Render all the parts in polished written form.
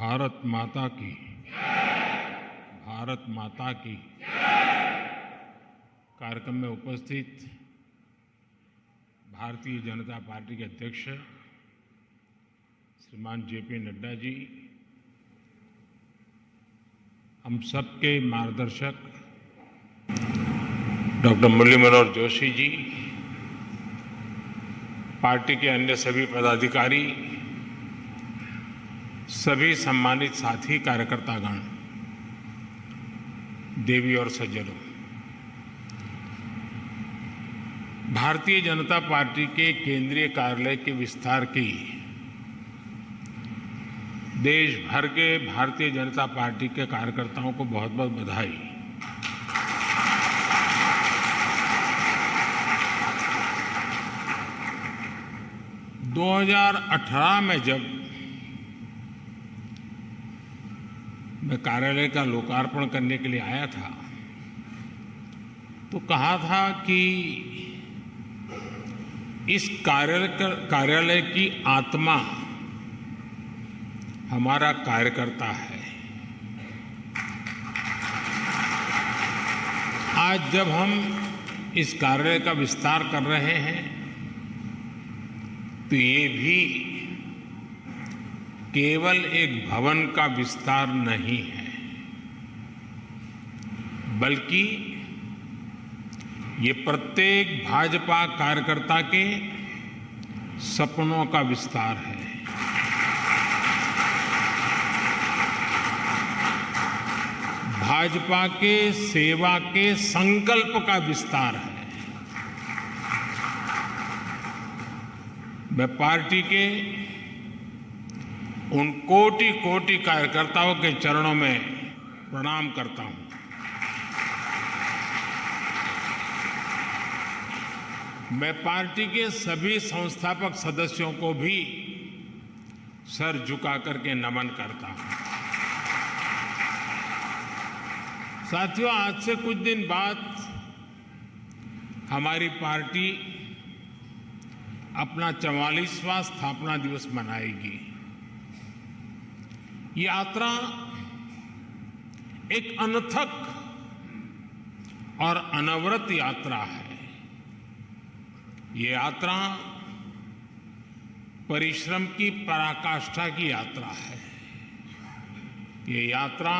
भारत माता की भारत माता की कार्यक्रम में उपस्थित भारतीय जनता पार्टी के अध्यक्ष श्रीमान जेपी नड्डा जी, हम सबके मार्गदर्शक डॉक्टर मुरली मनोहर जोशी जी, पार्टी के अन्य सभी पदाधिकारी, सभी सम्मानित साथी कार्यकर्तागण, देवी और सज्जनों, भारतीय जनता पार्टी के केंद्रीय कार्यालय के विस्तार की देश भर के भारतीय जनता पार्टी के कार्यकर्ताओं को बहुत बहुत बधाई। दो 2018 में जब मैं कार्यालय का लोकार्पण करने के लिए आया था तो कहा था कि इस कार्यालय की आत्मा हमारा कार्यकर्ता है। आज जब हम इस कार्यालय का विस्तार कर रहे हैं तो ये भी केवल एक भवन का विस्तार नहीं है, बल्कि ये प्रत्येक भाजपा कार्यकर्ता के सपनों का विस्तार है। भाजपा के सेवा के संकल्प का विस्तार है। मैं पार्टी के उन कोटि कोटि कार्यकर्ताओं के चरणों में प्रणाम करता हूं। मैं पार्टी के सभी संस्थापक सदस्यों को भी सर झुका करके नमन करता हूं। साथियों, आज से कुछ दिन बाद हमारी पार्टी अपना 44वां स्थापना दिवस मनाएगी। ये यात्रा एक अनथक और अनवरत यात्रा है। ये यात्रा परिश्रम की पराकाष्ठा की यात्रा है। ये यात्रा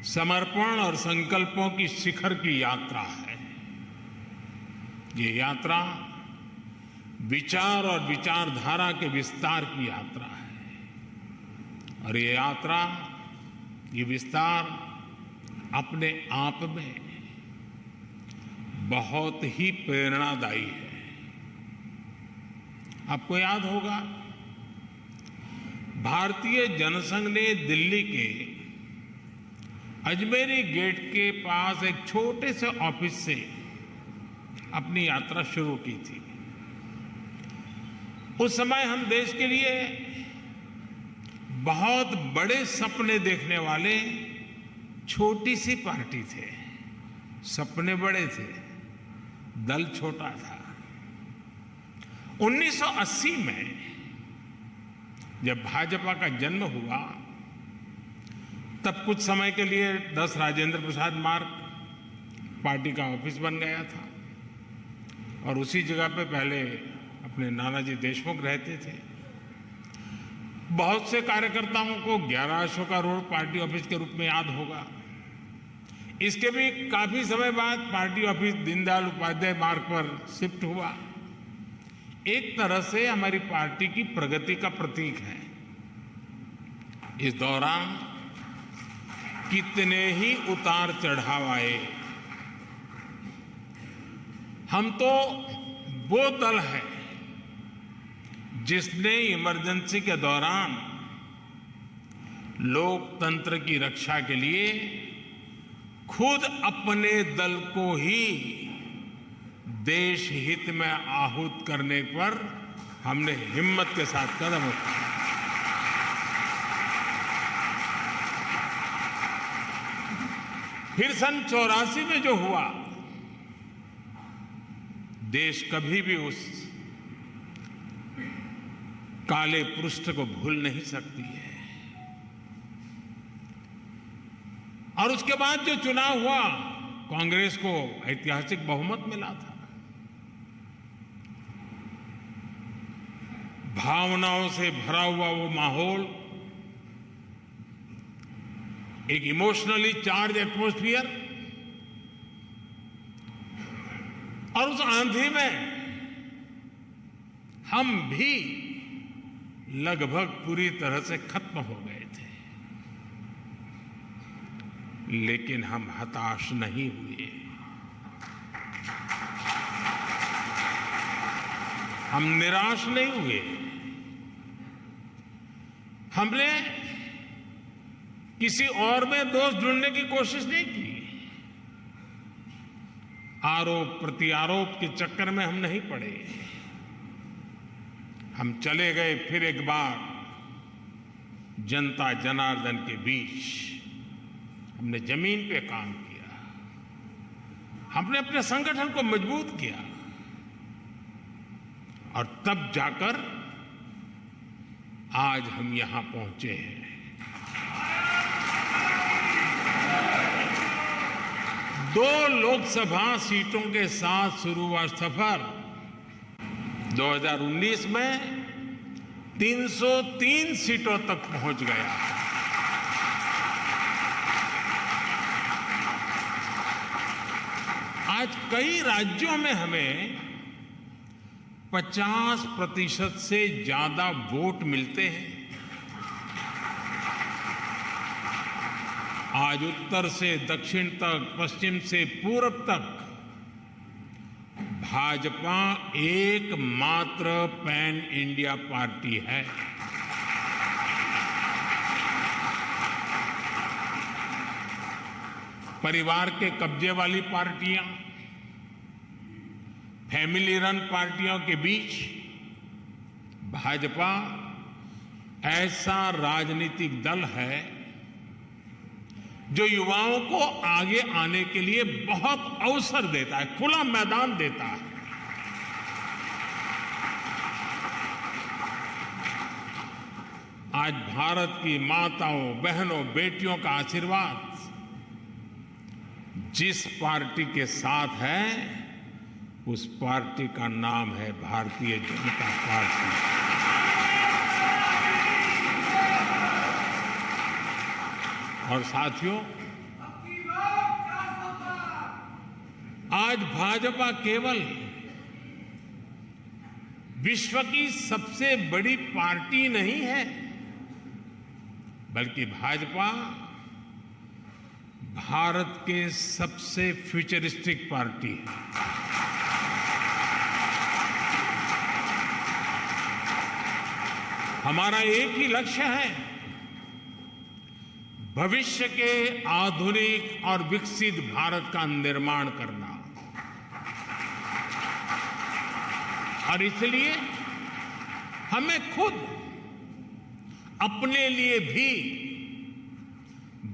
समर्पण और संकल्पों की शिखर की यात्रा है। ये यात्रा विचार और विचारधारा के विस्तार की यात्रा है। और ये यात्रा, ये विस्तार अपने आप में बहुत ही प्रेरणादायी है। आपको याद होगा, भारतीय जनसंघ ने दिल्ली के अजमेरी गेट के पास एक छोटे से ऑफिस से अपनी यात्रा शुरू की थी। उस समय हम देश के लिए बहुत बड़े सपने देखने वाले छोटी सी पार्टी थे। सपने बड़े थे, दल छोटा था। 1980 में जब भाजपा का जन्म हुआ, तब कुछ समय के लिए 10 राजेंद्र प्रसाद मार्ग पार्टी का ऑफिस बन गया था और उसी जगह पे पहले अपने नानाजी देशमुख रहते थे। बहुत से कार्यकर्ताओं को 11 अशोका रोड पार्टी ऑफिस के रूप में याद होगा। इसके भी काफी समय बाद पार्टी ऑफिस दीनदयाल उपाध्याय मार्ग पर शिफ्ट हुआ। एक तरह से हमारी पार्टी की प्रगति का प्रतीक है। इस दौरान कितने ही उतार चढ़ाव आए। हम तो वो दल है जिसने इमरजेंसी के दौरान लोकतंत्र की रक्षा के लिए खुद अपने दल को ही देश हित में आहूत करने पर हमने हिम्मत के साथ कदम उठाया। फिर सन 84 में जो हुआ, देश कभी भी उस काले पृष्ठ को भूल नहीं सकती है। और उसके बाद जो चुनाव हुआ, कांग्रेस को ऐतिहासिक बहुमत मिला था। भावनाओं से भरा हुआ वो माहौल, एक इमोशनली चार्ज एटमॉस्फियर, और उस आंधी में हम भी लगभग पूरी तरह से खत्म हो गए थे। लेकिन हम हताश नहीं हुए, हम निराश नहीं हुए। हमने किसी और में दोष ढूंढने की कोशिश नहीं की। आरोप प्रत्यारोप के चक्कर में हम नहीं पड़े। हम चले गए फिर एक बार जनता जनार्दन के बीच। हमने जमीन पे काम किया, हमने अपने संगठन को मजबूत किया, और तब जाकर आज हम यहां पहुंचे हैं। दो लोकसभा सीटों के साथ शुरू हुआ सफर 2019 में 303 सीटों तक पहुंच गया। आज कई राज्यों में हमें 50% से ज्यादा वोट मिलते हैं। आज उत्तर से दक्षिण तक, पश्चिम से पूरब तक भाजपा एकमात्र पैन इंडिया पार्टी है। परिवार के कब्जे वाली पार्टियां, फैमिली रन पार्टियों के बीच भाजपा ऐसा राजनीतिक दल है जो युवाओं को आगे आने के लिए बहुत अवसर देता है, खुला मैदान देता है। आज भारत की माताओं, बहनों, बेटियों का आशीर्वाद जिस पार्टी के साथ है, उस पार्टी का नाम है भारतीय जनता पार्टी। और साथियों, आज भाजपा केवल विश्व की सबसे बड़ी पार्टी नहीं है, बल्कि भाजपा भारत के सबसे फ्यूचरिस्टिक पार्टी है। हमारा एक ही लक्ष्य है, भविष्य के आधुनिक और विकसित भारत का निर्माण करना। और इसलिए हमें खुद अपने लिए भी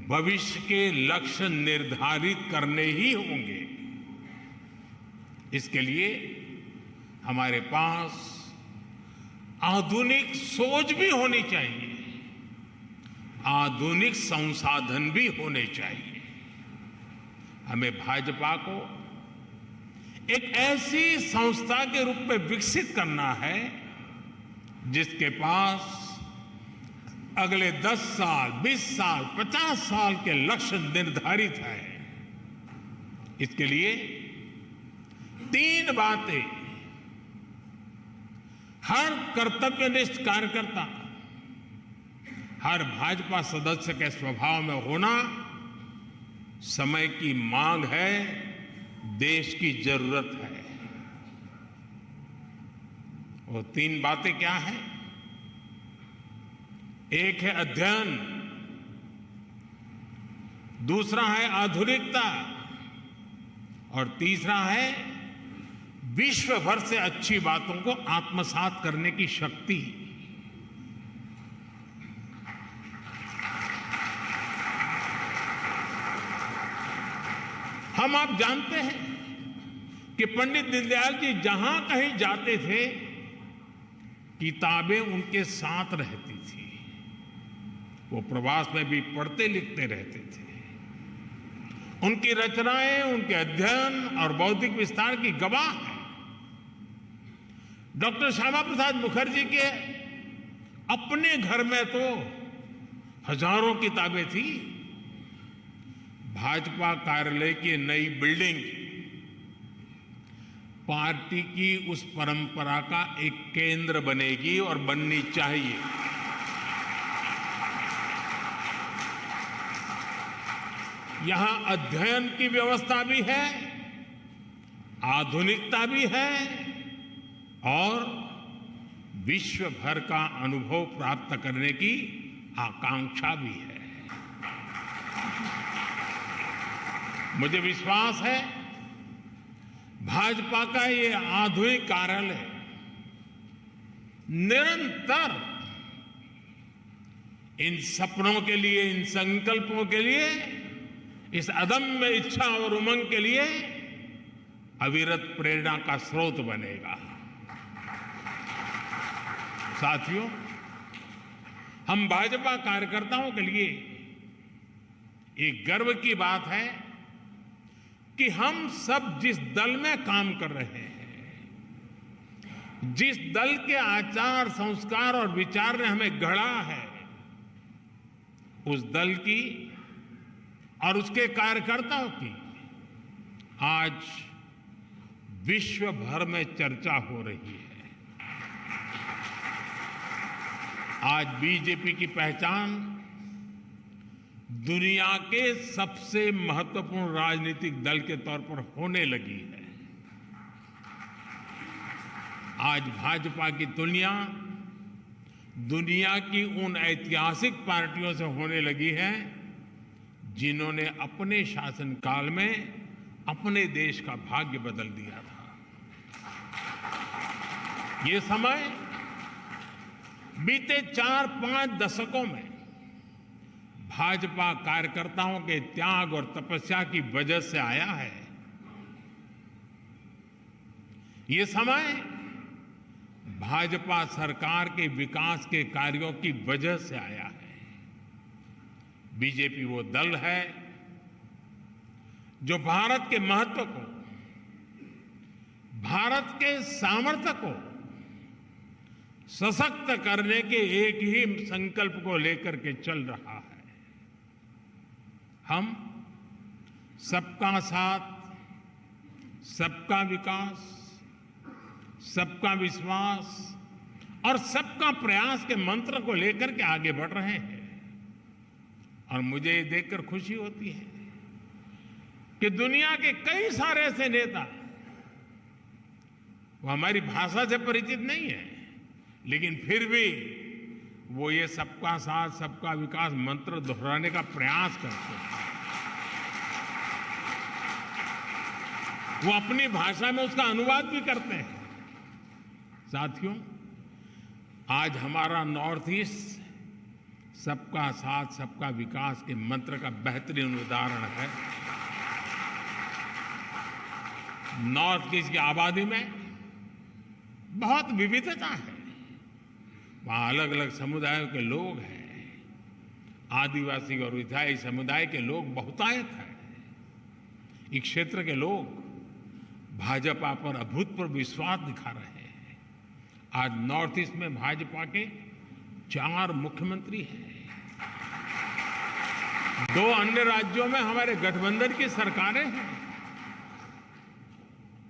भविष्य के लक्ष्य निर्धारित करने ही होंगे। इसके लिए हमारे पास आधुनिक सोच भी होनी चाहिए, आधुनिक संसाधन भी होने चाहिए। हमें भाजपा को एक ऐसी संस्था के रूप में विकसित करना है जिसके पास अगले 10 साल, 20 साल, 50 साल के लक्ष्य निर्धारित है। इसके लिए 3 बातें हर कर्तव्यनिष्ठ कार्यकर्ता, हर भाजपा सदस्य के स्वभाव में होना समय की मांग है, देश की जरूरत है। वो 3 बातें क्या हैं? एक है अध्ययन, दूसरा है आधुनिकता, और तीसरा है विश्व भर से अच्छी बातों को आत्मसात करने की शक्ति। हम आप जानते हैं कि पंडित दीनदयाल जी जहां कहीं जाते थे, किताबें उनके साथ रहती थी। वो प्रवास में भी पढ़ते लिखते रहते थे। उनकी रचनाएं, उनके अध्ययन और बौद्धिक विस्तार की गवाह है। डॉक्टर श्यामा प्रसाद मुखर्जी के अपने घर में तो हजारों किताबें थी। भाजपा कार्यालय की नई बिल्डिंग पार्टी की उस परंपरा का एक केंद्र बनेगी और बननी चाहिए। यहां अध्ययन की व्यवस्था भी है, आधुनिकता भी है और विश्व भर का अनुभव प्राप्त करने की आकांक्षा भी है। मुझे विश्वास है भाजपा का ये आधुनिक कार्यालय निरंतर इन सपनों के लिए, इन संकल्पों के लिए, इस अदम्य इच्छा और उमंग के लिए अविरत प्रेरणा का स्रोत बनेगा। साथियों, हम भाजपा कार्यकर्ताओं के लिए एक गर्व की बात है कि हम सब जिस दल में काम कर रहे हैं, जिस दल के आचार, संस्कार और विचार ने हमें गढ़ा है, उस दल की और उसके कार्यकर्ताओं की आज विश्व भर में चर्चा हो रही है। आज बीजेपी की पहचान दुनिया के सबसे महत्वपूर्ण राजनीतिक दल के तौर पर होने लगी है। आज भाजपा की तुलना दुनिया की उन ऐतिहासिक पार्टियों से होने लगी है जिन्होंने अपने शासनकाल में अपने देश का भाग्य बदल दिया था। ये समय बीते 4-5 दशकों में भाजपा कार्यकर्ताओं के त्याग और तपस्या की वजह से आया है। ये समय भाजपा सरकार के विकास के कार्यों की वजह से आया है। बीजेपी वो दल है जो भारत के महत्व को, भारत के सामर्थ्य को सशक्त करने के एक ही संकल्प को लेकर के चल रहा है। हम सबका साथ, सबका विकास, सबका विश्वास और सबका प्रयास के मंत्र को लेकर के आगे बढ़ रहे हैं। और मुझे ये देखकर खुशी होती है कि दुनिया के कई सारे ऐसे नेता, वो हमारी भाषा से परिचित नहीं है, लेकिन फिर भी वो ये सबका साथ, सबका विकास मंत्र दोहराने का प्रयास करते हैं। वो अपनी भाषा में उसका अनुवाद भी करते हैं। साथियों, आज हमारा नॉर्थ ईस्ट सबका साथ, सबका विकास के मंत्र का बेहतरीन उदाहरण है। नॉर्थ ईस्ट की आबादी में बहुत विविधता है। वहां अलग अलग समुदायों के लोग हैं। आदिवासी और विधायी समुदाय के लोग बहुतायत हैं। इस क्षेत्र के लोग भाजपा पर अभूतपूर्व विश्वास दिखा रहे हैं। आज नॉर्थ ईस्ट में भाजपा के 4 मुख्यमंत्री हैं। 2 अन्य राज्यों में हमारे गठबंधन की सरकारें हैं।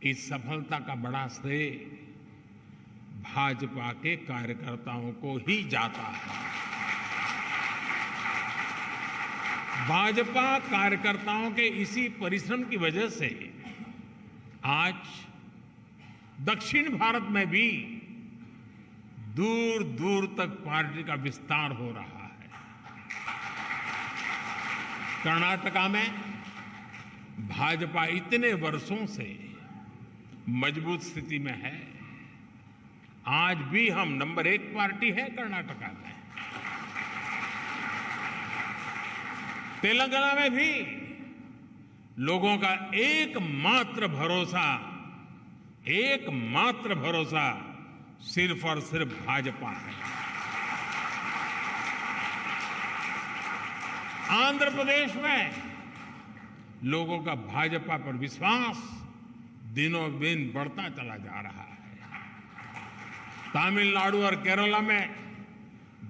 इस सफलता का बड़ा श्रेय भाजपा के कार्यकर्ताओं को ही जाता है। भाजपा कार्यकर्ताओं के इसी परिश्रम की वजह से आज दक्षिण भारत में भी दूर दूर तक पार्टी का विस्तार हो रहा है। कर्नाटका में भाजपा इतने वर्षों से मजबूत स्थिति में है। आज भी हम नंबर 1 पार्टी है कर्नाटका में। तेलंगाना में भी लोगों का एकमात्र भरोसा सिर्फ और सिर्फ भाजपा है। आंध्र प्रदेश में लोगों का भाजपा पर विश्वास दिनों दिन बढ़ता चला जा रहा है। तमिलनाडु और केरला में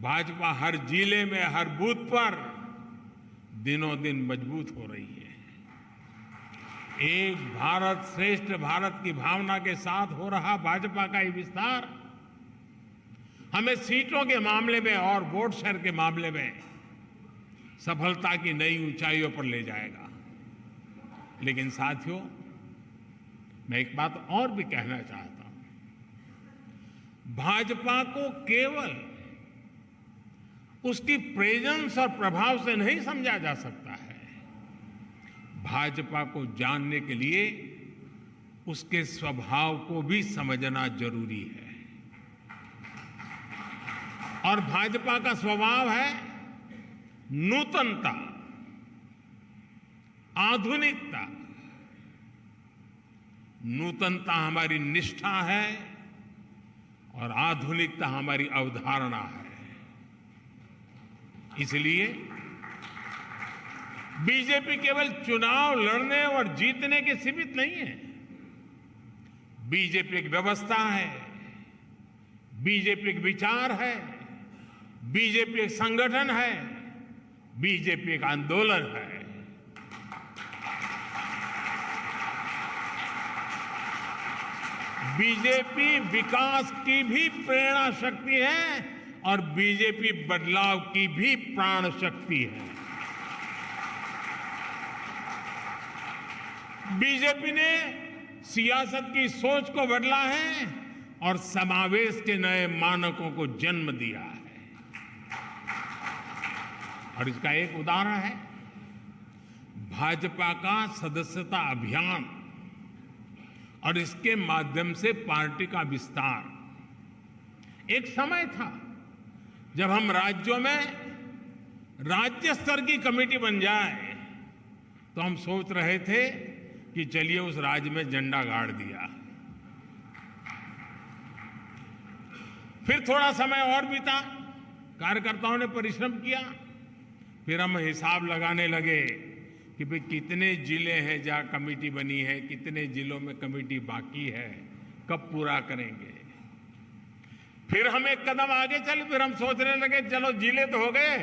भाजपा हर जिले में, हर बूथ पर दिनों दिन मजबूत हो रही है। एक भारत श्रेष्ठ भारत की भावना के साथ हो रहा भाजपा का ये विस्तार हमें सीटों के मामले में और वोट शेयर के मामले में सफलता की नई ऊंचाइयों पर ले जाएगा। लेकिन साथियों, मैं एक बात और भी कहना चाहता हूं। भाजपा को केवल उसकी प्रेजेंस और प्रभाव से नहीं समझा जा सकता है। भाजपा को जानने के लिए उसके स्वभाव को भी समझना जरूरी है। और भाजपा का स्वभाव है नूतनता, आधुनिकता। नूतनता हमारी निष्ठा है और आधुनिकता हमारी अवधारणा है। इसलिए बीजेपी केवल चुनाव लड़ने और जीतने के सीमित नहीं है। बीजेपी एक व्यवस्था है, बीजेपी एक विचार है, बीजेपी एक संगठन है, बीजेपी एक आंदोलन है। बीजेपी विकास की भी प्रेरणा शक्ति है और बीजेपी बदलाव की भी प्राण शक्ति है। बीजेपी ने सियासत की सोच को बदला है और समावेश के नए मानकों को जन्म दिया है। और इसका एक उदाहरण है भाजपा का सदस्यता अभियान और इसके माध्यम से पार्टी का विस्तार। एक समय था जब हम राज्यों में राज्य स्तर की कमेटी बन जाए तो हम सोच रहे थे कि चलिए उस राज्य में झंडा गाड़ दिया। फिर थोड़ा समय और बीता, कार्यकर्ताओं ने परिश्रम किया, फिर हम हिसाब लगाने लगे कि भाई कितने जिले हैं जहां कमेटी बनी है, कितने जिलों में कमेटी बाकी है, कब पूरा करेंगे। फिर हम एक कदम आगे चले, फिर हम सोचने लगे चलो जिले तो हो गए,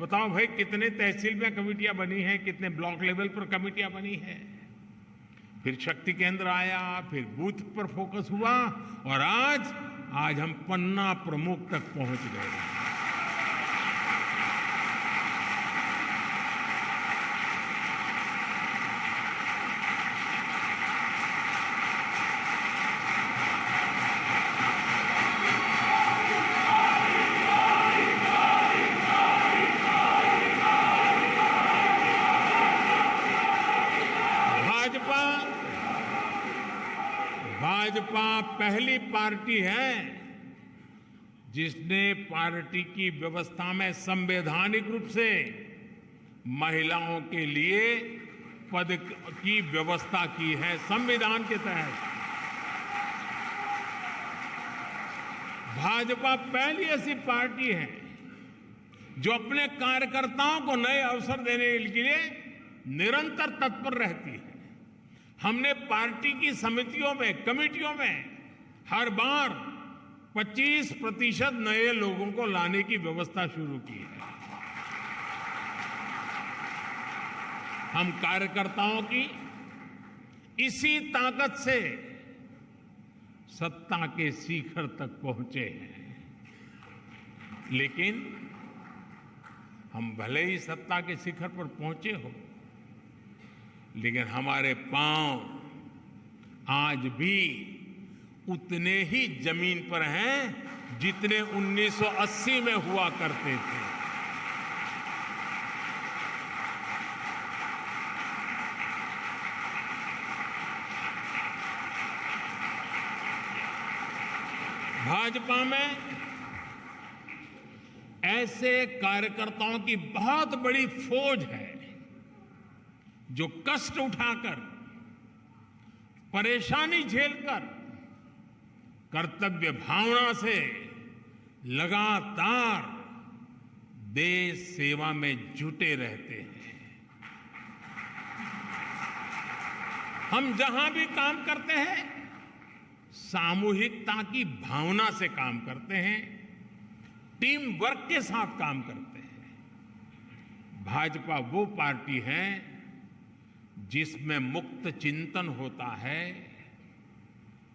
बताओ भाई कितने तहसील में कमेटियां बनी हैं, कितने ब्लॉक लेवल पर कमेटियां बनी हैं। फिर शक्ति केंद्र आया, फिर बूथ पर फोकस हुआ और आज हम पन्ना प्रमुख तक पहुंच गए। भाजपा पहली पार्टी है जिसने पार्टी की व्यवस्था में संवैधानिक रूप से महिलाओं के लिए पद की व्यवस्था की है। संविधान के तहत भाजपा पहली ऐसी पार्टी है जो अपने कार्यकर्ताओं को नए अवसर देने के लिए निरंतर तत्पर रहती है। हमने पार्टी की समितियों में, कमेटियों में हर बार 25% नए लोगों को लाने की व्यवस्था शुरू की है। हम कार्यकर्ताओं की इसी ताकत से सत्ता के शिखर तक पहुंचे हैं। लेकिन हम भले ही सत्ता के शिखर पर पहुंचे हो, लेकिन हमारे पांव आज भी उतने ही जमीन पर हैं जितने 1980 में हुआ करते थे। भाजपा में ऐसे कार्यकर्ताओं की बहुत बड़ी फौज है जो कष्ट उठाकर, परेशानी झेलकर, कर्तव्य भावना से लगातार देश सेवा में जुटे रहते हैं। हम जहां भी काम करते हैं सामूहिकता की भावना से काम करते हैं, टीम वर्क के साथ काम करते हैं। भाजपा वो पार्टी है जिसमें मुक्त चिंतन होता है,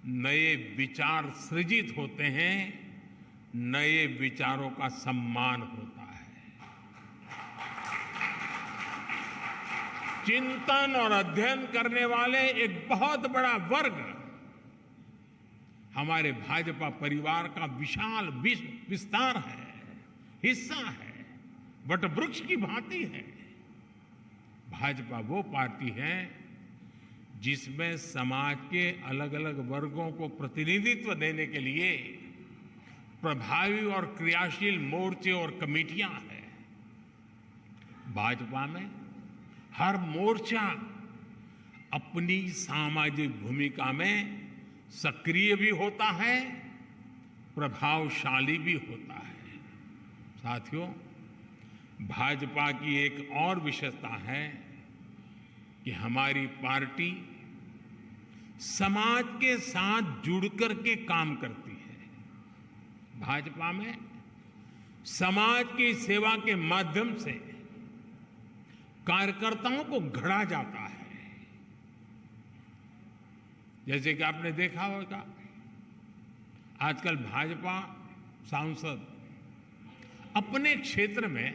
नए विचार सृजित होते हैं, नए विचारों का सम्मान होता है। चिंतन और अध्ययन करने वाले एक बहुत बड़ा वर्ग हमारे भाजपा परिवार का विशाल विस्तार है, हिस्सा है, वटवृक्ष की भांति है। भाजपा वो पार्टी है जिसमें समाज के अलग अलग वर्गों को प्रतिनिधित्व देने के लिए प्रभावी और क्रियाशील मोर्चे और कमेटियां हैं। भाजपा में हर मोर्चा अपनी सामाजिक भूमिका में सक्रिय भी होता है, प्रभावशाली भी होता है। साथियों, भाजपा की एक और विशेषता है कि हमारी पार्टी समाज के साथ जुड़कर के काम करती है। भाजपा में समाज की सेवा के माध्यम से कार्यकर्ताओं को गढ़ा जाता है। जैसे कि आपने देखा होगा, आजकल भाजपा सांसद अपने क्षेत्र में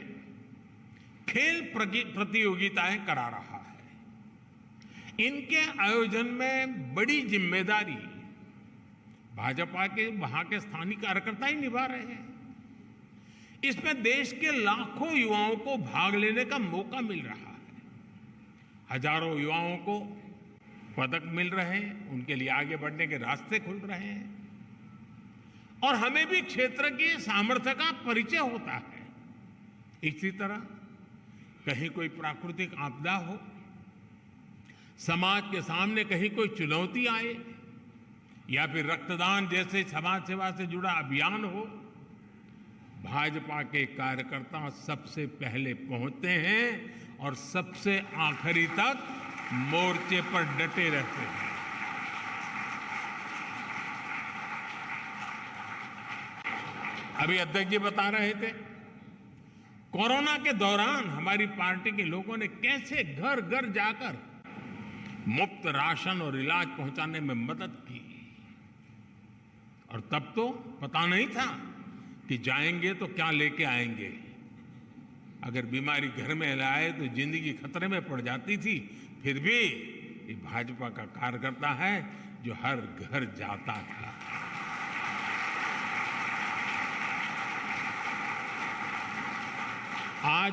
खेल प्रतियोगिताएं करा रहा है। इनके आयोजन में बड़ी जिम्मेदारी भाजपा के वहां के स्थानीय कार्यकर्ता ही निभा रहे हैं। इसमें देश के लाखों युवाओं को भाग लेने का मौका मिल रहा है। हजारों युवाओं को पदक मिल रहे हैं, उनके लिए आगे बढ़ने के रास्ते खुल रहे हैं और हमें भी क्षेत्र की सामर्थ्य का परिचय होता है। इसी तरह कहीं कोई प्राकृतिक आपदा हो, समाज के सामने कहीं कोई चुनौती आए या फिर रक्तदान जैसे समाज सेवा से जुड़ा अभियान हो, भाजपा के कार्यकर्ता सबसे पहले पहुंचते हैं और सबसे आखिरी तक मोर्चे पर डटे रहते हैं। अभी अध्यक्ष जी बता रहे थे, कोरोना के दौरान हमारी पार्टी के लोगों ने कैसे घर घर जाकर मुफ्त राशन और इलाज पहुंचाने में मदद की। और तब तो पता नहीं था कि जाएंगे तो क्या लेके आएंगे। अगर बीमारी घर में लाए तो जिंदगी खतरे में पड़ जाती थी। फिर भी ये भाजपा का कार्यकर्ता है जो हर घर जाता था। आज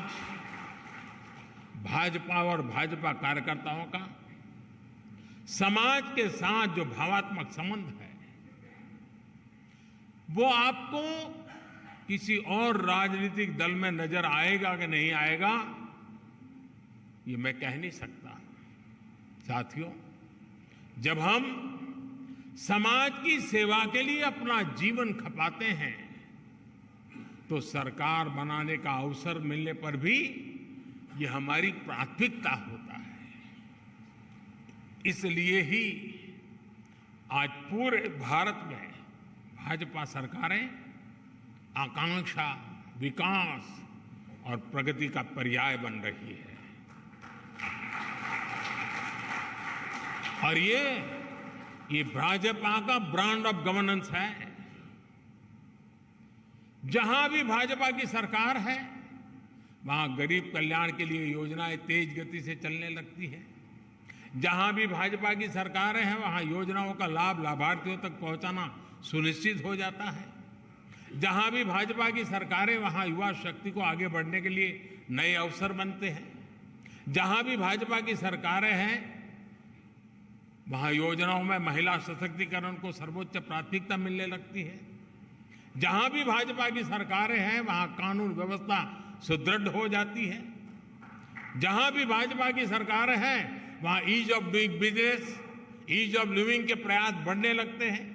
भाजपा और भाजपा कार्यकर्ताओं का समाज के साथ जो भावात्मक संबंध है, वो आपको किसी और राजनीतिक दल में नजर आएगा कि नहीं आएगा, ये मैं कह नहीं सकता। साथियों, जब हम समाज की सेवा के लिए अपना जीवन खपाते हैं तो सरकार बनाने का अवसर मिलने पर भी ये हमारी प्राथमिकता होता है। इसलिए ही आज पूरे भारत में भाजपा सरकारें आकांक्षा, विकास और प्रगति का पर्याय बन रही है। और ये भाजपा का ब्रांड ऑफ गवर्नेंस है। जहां भी भाजपा की सरकार है वहां गरीब कल्याण के लिए योजनाएं तेज गति से चलने लगती है। जहां भी भाजपा की सरकारें हैं वहां योजनाओं का लाभ लाभार्थियों तक पहुंचाना सुनिश्चित हो जाता है। जहां भी भाजपा की सरकारें वहां युवा शक्ति को आगे बढ़ने के लिए नए अवसर बनते हैं। जहां भी भाजपा की सरकारें हैं वहां योजनाओं में महिला सशक्तिकरण को सर्वोच्च प्राथमिकता मिलने लगती है। जहां भी भाजपा की सरकारें हैं वहां कानून व्यवस्था सुदृढ़ हो जाती है। जहां भी भाजपा की सरकारें हैं वहां ease of doing business, ease of living के प्रयास बढ़ने लगते हैं।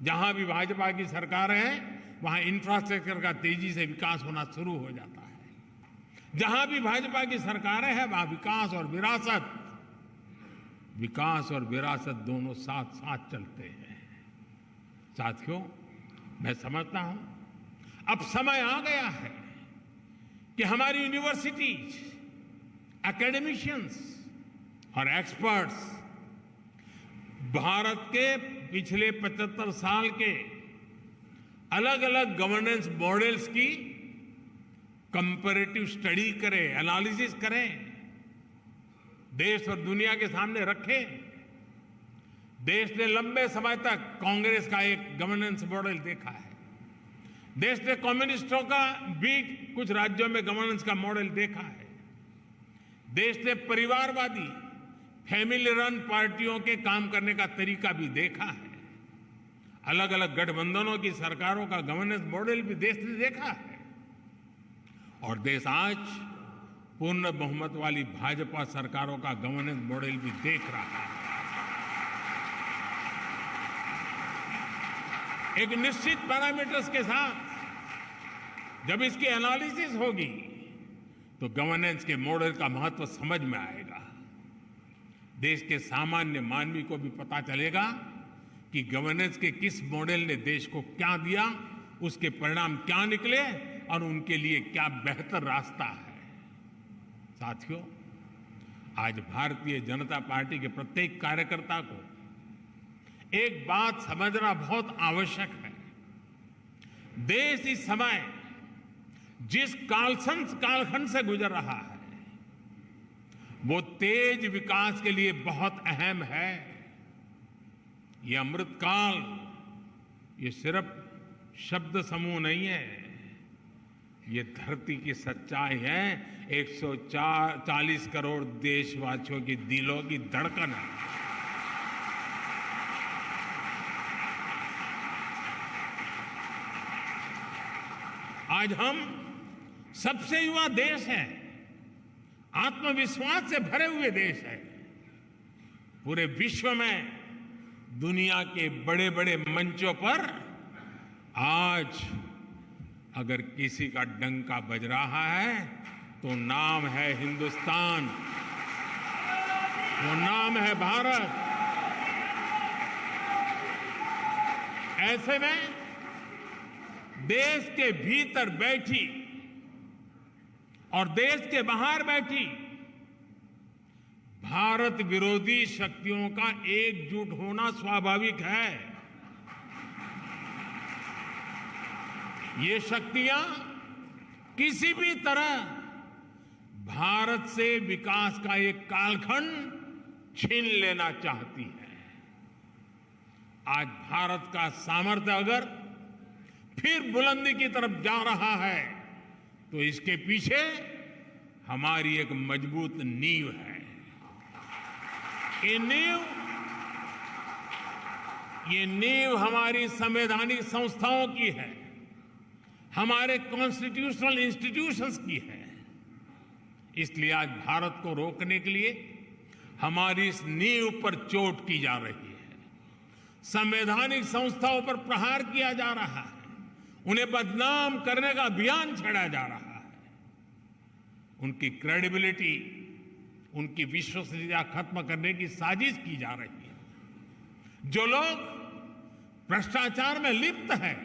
जहां भी भाजपा की सरकारें हैं वहां इंफ्रास्ट्रक्चर का तेजी से विकास होना शुरू हो जाता है। जहां भी भाजपा की सरकारें हैं वहां विकास और विरासत विकास और विरासत दोनों साथ साथ चलते हैं। साथियों, मैं समझता हूं अब समय आ गया है कि हमारी यूनिवर्सिटीज, एकेडमिशियंस और एक्सपर्ट्स भारत के पिछले 75 साल के अलग अलग गवर्नेंस मॉडल्स की कंपैरेटिव स्टडी करें, एनालिसिस करें, देश और दुनिया के सामने रखें। देश ने लंबे समय तक कांग्रेस का एक गवर्नेंस मॉडल देखा है। देश ने कम्युनिस्टों का भी कुछ राज्यों में गवर्नेंस का मॉडल देखा है। देश ने परिवारवादी, फैमिली रन पार्टियों के काम करने का तरीका भी देखा है। अलग अलग गठबंधनों की सरकारों का गवर्नेंस मॉडल भी देश ने देखा है। और देश आज पूर्ण बहुमत वाली भाजपा सरकारों का गवर्नेंस मॉडल भी देख रहा है। एक निश्चित पैरामीटर्स के साथ जब इसकी एनालिसिस होगी तो गवर्नेंस के मॉडल का महत्व समझ में आएगा। देश के सामान्य मानवी को भी पता चलेगा कि गवर्नेंस के किस मॉडल ने देश को क्या दिया, उसके परिणाम क्या निकले और उनके लिए क्या बेहतर रास्ता है। साथियों, आज भारतीय जनता पार्टी के प्रत्येक कार्यकर्ता को एक बात समझना बहुत आवश्यक है। देश इस समय जिस कालखंड से गुजर रहा है वो तेज विकास के लिए बहुत अहम है। ये अमृतकाल ये सिर्फ शब्द समूह नहीं है, ये धरती की सच्चाई है। 140 करोड़ देशवासियों की दिलों की धड़कन है। आज हम सबसे युवा देश हैं, आत्मविश्वास से भरे हुए देश है। पूरे विश्व में दुनिया के बड़े बड़े मंचों पर आज अगर किसी का डंका बज रहा है तो नाम है हिंदुस्तान, वो नाम है भारत। ऐसे में देश के भीतर बैठी और देश के बाहर बैठी भारत विरोधी शक्तियों का एकजुट होना स्वाभाविक है। ये शक्तियां किसी भी तरह भारत से विकास का एक कालखंड छीन लेना चाहती है। आज भारत का सामर्थ्य अगर फिर बुलंदी की तरफ जा रहा है तो इसके पीछे हमारी एक मजबूत नींव है। ये नींव हमारी संवैधानिक संस्थाओं की है, हमारे कॉन्स्टिट्यूशनल इंस्टीट्यूशंस की है। इसलिए आज भारत को रोकने के लिए हमारी इस नींव पर चोट की जा रही है, संवैधानिक संस्थाओं पर प्रहार किया जा रहा है, उन्हें बदनाम करने का अभियान छेड़ा जा रहा है। उनकी क्रेडिबिलिटी, उनकी विश्वसनीयता खत्म करने की साजिश की जा रही है। जो लोग भ्रष्टाचार में लिप्त हैं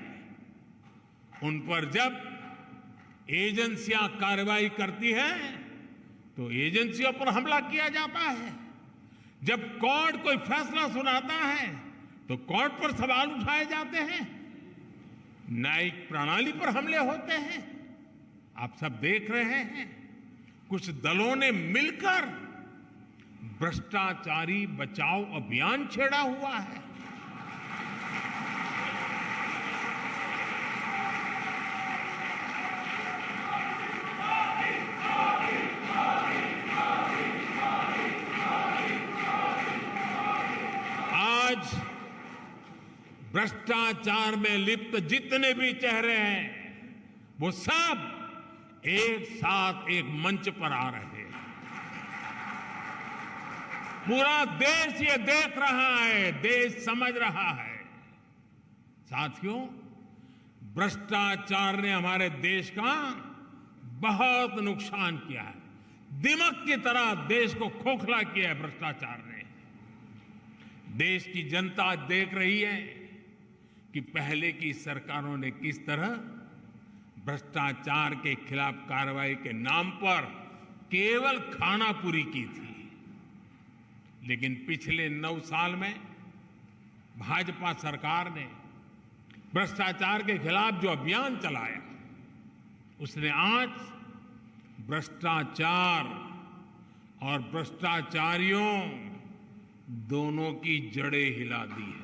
उन पर जब एजेंसियां कार्रवाई करती हैं तो एजेंसियों पर हमला किया जाता है। जब कोर्ट कोई फैसला सुनाता है तो कोर्ट पर सवाल उठाए जाते हैं, न्यायिक प्रणाली पर हमले होते हैं। आप सब देख रहे हैं, कुछ दलों ने मिलकर भ्रष्टाचारी बचाओ अभियान छेड़ा हुआ है। आज भ्रष्टाचार में लिप्त जितने भी चेहरे हैं वो सब एक साथ एक मंच पर आ रहे हैं। पूरा देश ये देख रहा है, देश समझ रहा है। साथियों, भ्रष्टाचार ने हमारे देश का बहुत नुकसान किया है। दिमक की तरह देश को खोखला किया है भ्रष्टाचार ने। देश की जनता देख रही है कि पहले की सरकारों ने किस तरह भ्रष्टाचार के खिलाफ कार्रवाई के नाम पर केवल खानापुरी की थी। लेकिन पिछले 9 साल में भाजपा सरकार ने भ्रष्टाचार के खिलाफ जो अभियान चलाया, उसने आज भ्रष्टाचार और भ्रष्टाचारियों दोनों की जड़ें हिला दी है।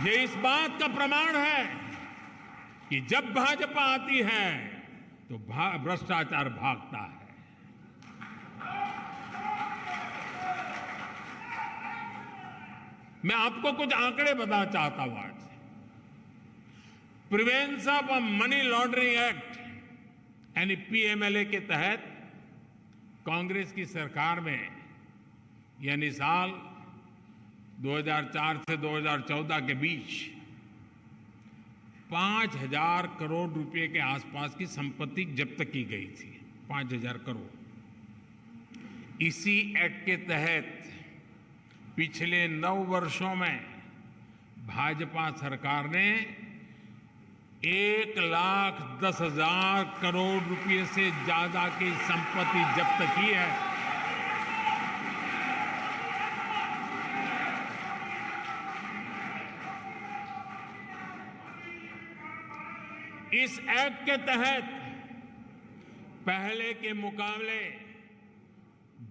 ये इस बात का प्रमाण है कि जब भाजपा आती है तो भ्रष्टाचार भागता है। मैं आपको कुछ आंकड़े बताना चाहता हूं आज। Prevention of money laundering act यानी पीएमएलए के तहत कांग्रेस की सरकार में यानी साल 2004 से 2014 के बीच 5,000 करोड़ रुपए के आसपास की संपत्ति जब्त की गई थी। 5,000 करोड़। इसी एक्ट के तहत पिछले 9 वर्षों में भाजपा सरकार ने 1,10,000 करोड़ रुपए से ज्यादा की संपत्ति जब्त की है। इस एक्ट के तहत पहले के मुकाबले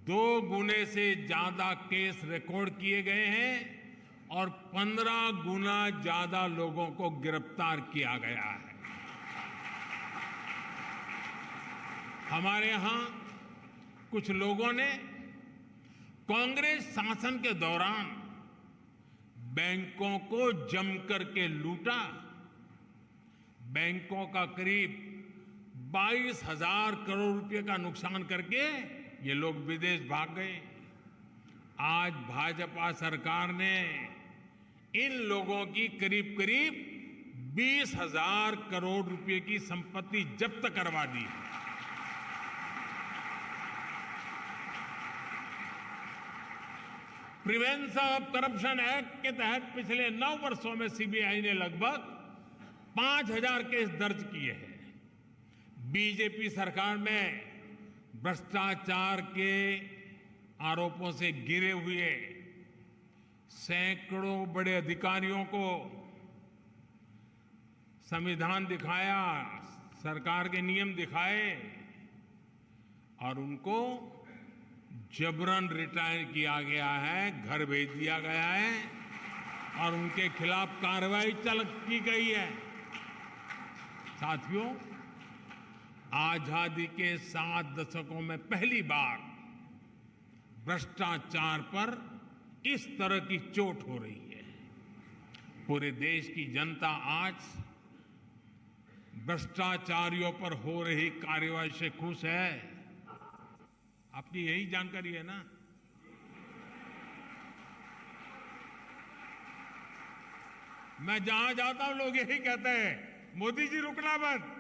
2 गुने से ज्यादा केस रिकॉर्ड किए गए हैं और 15 गुना ज्यादा लोगों को गिरफ्तार किया गया है। हमारे यहां कुछ लोगों ने कांग्रेस शासन के दौरान बैंकों को जमकर के लूटा। बैंकों का करीब 22,000 करोड़ रुपए का नुकसान करके ये लोग विदेश भाग गए। आज भाजपा सरकार ने इन लोगों की करीब करीब 20,000 करोड़ रुपए की संपत्ति जब्त करवा दी है। प्रिवेंशन ऑफ करप्शन एक्ट के तहत पिछले 9 वर्षों में सीबीआई ने लगभग 5,000 केस दर्ज किए हैं। बीजेपी सरकार में भ्रष्टाचार के आरोपों से घिरे हुए सैकड़ों बड़े अधिकारियों को संविधान दिखाया, सरकार के नियम दिखाए और उनको जबरन रिटायर किया गया है, घर भेज दिया गया है और उनके खिलाफ कार्रवाई की गई है। साथियों, आजादी के 7 दशकों में पहली बार भ्रष्टाचार पर इस तरह की चोट हो रही है। पूरे देश की जनता आज भ्रष्टाचारियों पर हो रही कार्रवाई से खुश है। आपकी यही जानकारी है ना? मैं जहां जाता हूं लोग यही कहते हैं, मोदी जी रुकना मत,